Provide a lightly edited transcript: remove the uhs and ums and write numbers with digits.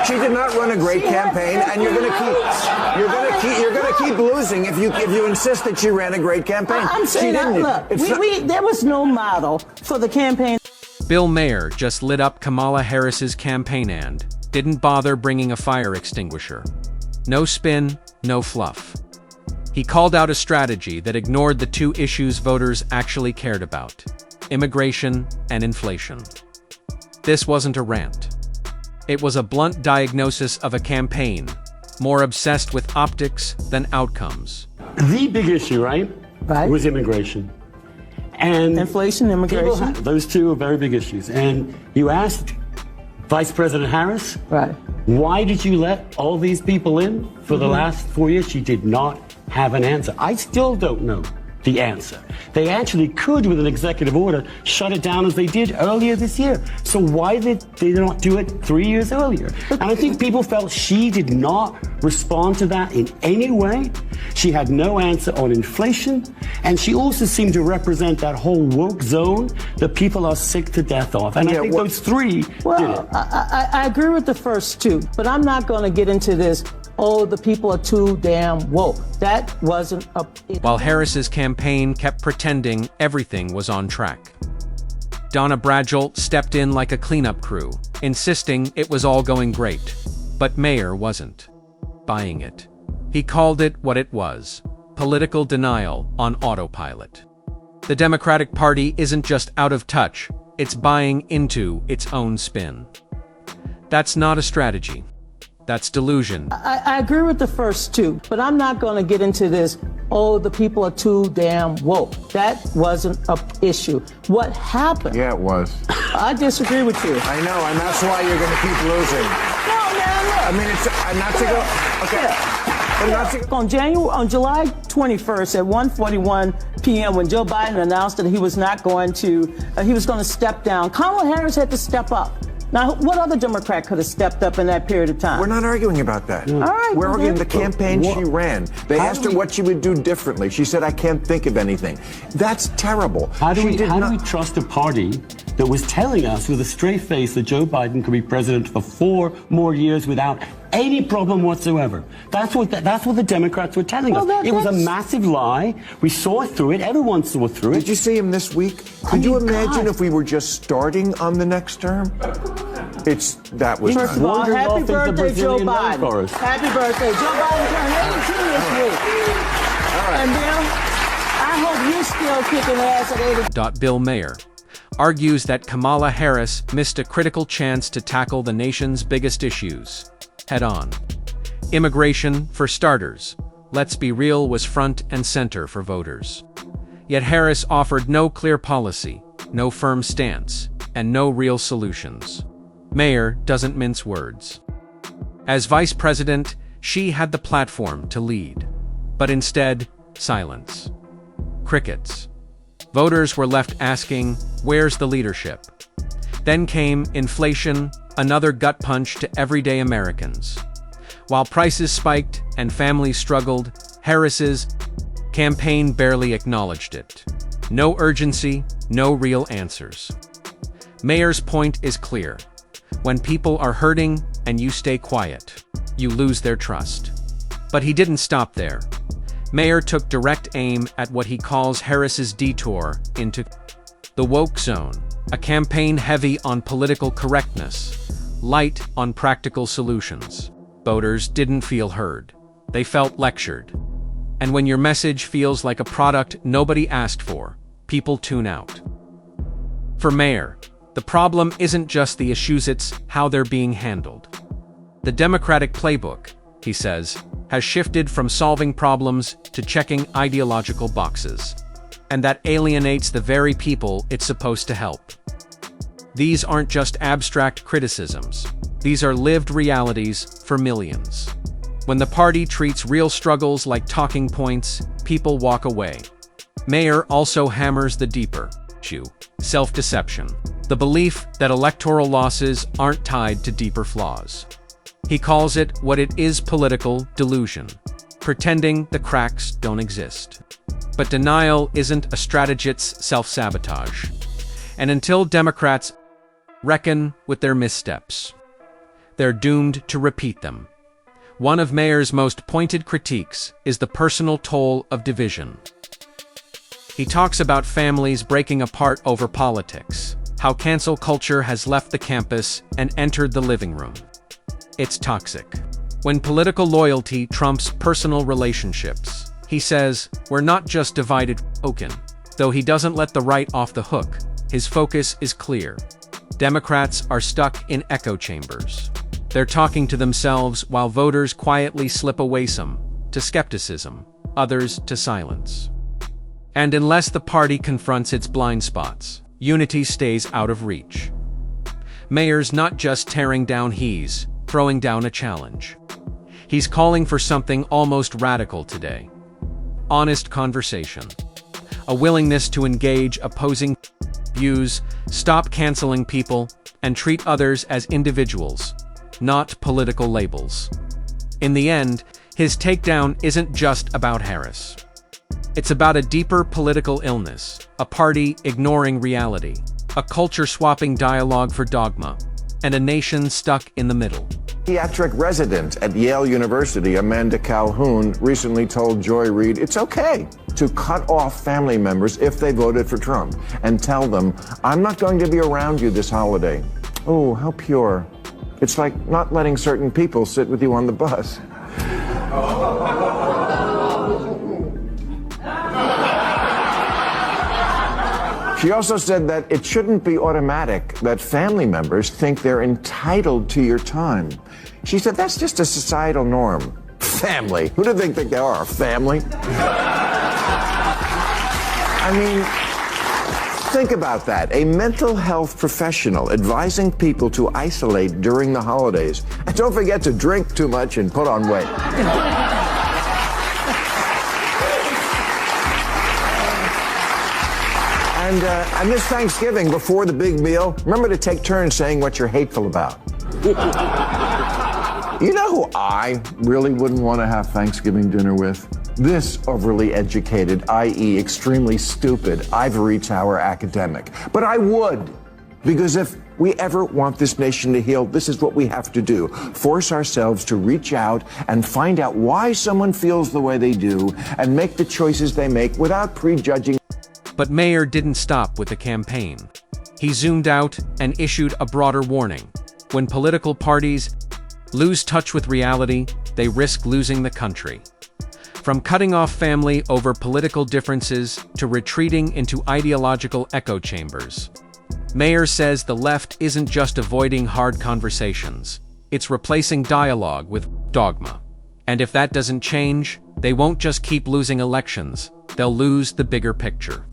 She did not run a great campaign, and you're going to keep losing if you insist that she ran a great campaign. I'm saying, there was no model for the campaign. Bill Maher just lit up Kamala Harris's campaign and didn't bother bringing a fire extinguisher. No spin, no fluff. He called out a strategy that ignored the two issues voters actually cared about: immigration and inflation. This wasn't a rant. It was a blunt diagnosis of a campaign more obsessed with optics than outcomes. The big issue, right? Was immigration. And inflation, immigration. Those two are very big issues. And you asked Vice President Harris, why did you let all these people in for the last 4 years? She did not have an answer. I still don't know the answer. They actually could, with an executive order, shut it down as they did earlier this year. So why did they not do it 3 years earlier? And I think people felt she did not respond to that in any way. She had no answer on inflation, and she also seemed to represent that whole woke zone that people are sick to death of. And I think those three did it. I agree with the first two, but I'm not going to get into this, oh, the people are too damn woke. That wasn't a... While Harris's campaign kept pretending everything was on track, Donna Brazile stepped in like a cleanup crew, insisting it was all going great. But Maher wasn't buying it. He called it what it was: political denial on autopilot. The Democratic Party isn't just out of touch, it's buying into its own spin. That's not a strategy. That's delusion. I agree with the first two, but I'm not going to get into this, oh, the people are too damn woke. That wasn't an issue. What happened? Yeah, it was. I disagree with you. I know, and that's why you're going to keep losing. No, man, look. I mean, it's not to go... Okay. On July 21st at 1:41 p.m., when Joe Biden announced that he was going to step down, Kamala Harris had to step up. Now, what other Democrat could have stepped up in that period of time? We're not arguing about that. All right. We're arguing the campaign she ran. They asked her what she would do differently. She said, I can't think of anything. That's terrible. How do we trust a party that was telling us with a straight face that Joe Biden could be president for 4 more years without any problem whatsoever? That's what the Democrats were telling us. It was a massive lie. We saw through it. Everyone saw through it. Did you see him this week? Could you imagine if we were just starting on the next term? That was First of all, happy birthday, Joe Biden. Happy birthday. Joe Biden turned 82 this week. All right. And Bill, I hope you're still kicking ass at 80. Bill Maher argues that Kamala Harris missed a critical chance to tackle the nation's biggest issues head-on. Immigration, for starters, let's be real, was front and center for voters. Yet Harris offered no clear policy, no firm stance, and no real solutions. Maher doesn't mince words. As vice president, she had the platform to lead. But instead, silence. Crickets. Voters were left asking, where's the leadership? Then came inflation, another gut punch to everyday Americans. While prices spiked and families struggled, Harris's campaign barely acknowledged it. No urgency, no real answers. Maher's point is clear. When people are hurting and you stay quiet, you lose their trust. But he didn't stop there. Maher took direct aim at what he calls Harris's detour into the woke zone, a campaign heavy on political correctness, light on practical solutions. Voters didn't feel heard. They felt lectured. And when your message feels like a product nobody asked for, people tune out. For Maher, the problem isn't just the issues, it's how they're being handled. The Democratic playbook, he says, has shifted from solving problems to checking ideological boxes. And that alienates the very people it's supposed to help. These aren't just abstract criticisms. These are lived realities for millions. When the party treats real struggles like talking points, people walk away. Maher also hammers the deeper issue: self-deception. The belief that electoral losses aren't tied to deeper flaws. He calls it what it is: political delusion, pretending the cracks don't exist. But denial isn't a strategist's self-sabotage. And until Democrats reckon with their missteps, they're doomed to repeat them. One of Maher's most pointed critiques is the personal toll of division. He talks about families breaking apart over politics, how cancel culture has left the campus and entered the living room. It's toxic. When political loyalty trumps personal relationships, he says, we're not just divided, broken. Though he doesn't let the right off the hook, his focus is clear. Democrats are stuck in echo chambers. They're talking to themselves while voters quietly slip away, some to skepticism, others to silence. And unless the party confronts its blind spots, unity stays out of reach. Maher's not just tearing down, he's throwing down a challenge. He's calling for something almost radical today. Honest conversation. A willingness to engage opposing views, stop canceling people, and treat others as individuals, not political labels. In the end, his takedown isn't just about Harris. It's about a deeper political illness, a party ignoring reality, a culture swapping dialogue for dogma, and a nation stuck in the middle. Pediatric resident at Yale University, Amanda Calhoun, recently told Joy Reid it's okay to cut off family members if they voted for Trump and tell them, I'm not going to be around you this holiday. Oh, how pure. It's like not letting certain people sit with you on the bus. She also said that it shouldn't be automatic that family members think they're entitled to your time. She said that's just a societal norm. Family. Who do they think they are? A family? I mean, think about that. A mental health professional advising people to isolate during the holidays. And don't forget to drink too much and put on weight. And this Thanksgiving, before the big meal, remember to take turns saying what you're hateful about. You know who I really wouldn't want to have Thanksgiving dinner with? This overly educated, i.e. extremely stupid, ivory tower academic. But I would, because if we ever want this nation to heal, this is what we have to do. Force ourselves to reach out and find out why someone feels the way they do and make the choices they make without prejudging. But Maher didn't stop with the campaign. He zoomed out and issued a broader warning. When political parties lose touch with reality, they risk losing the country. From cutting off family over political differences to retreating into ideological echo chambers, Maher says the left isn't just avoiding hard conversations, it's replacing dialogue with dogma. And if that doesn't change, they won't just keep losing elections, they'll lose the bigger picture.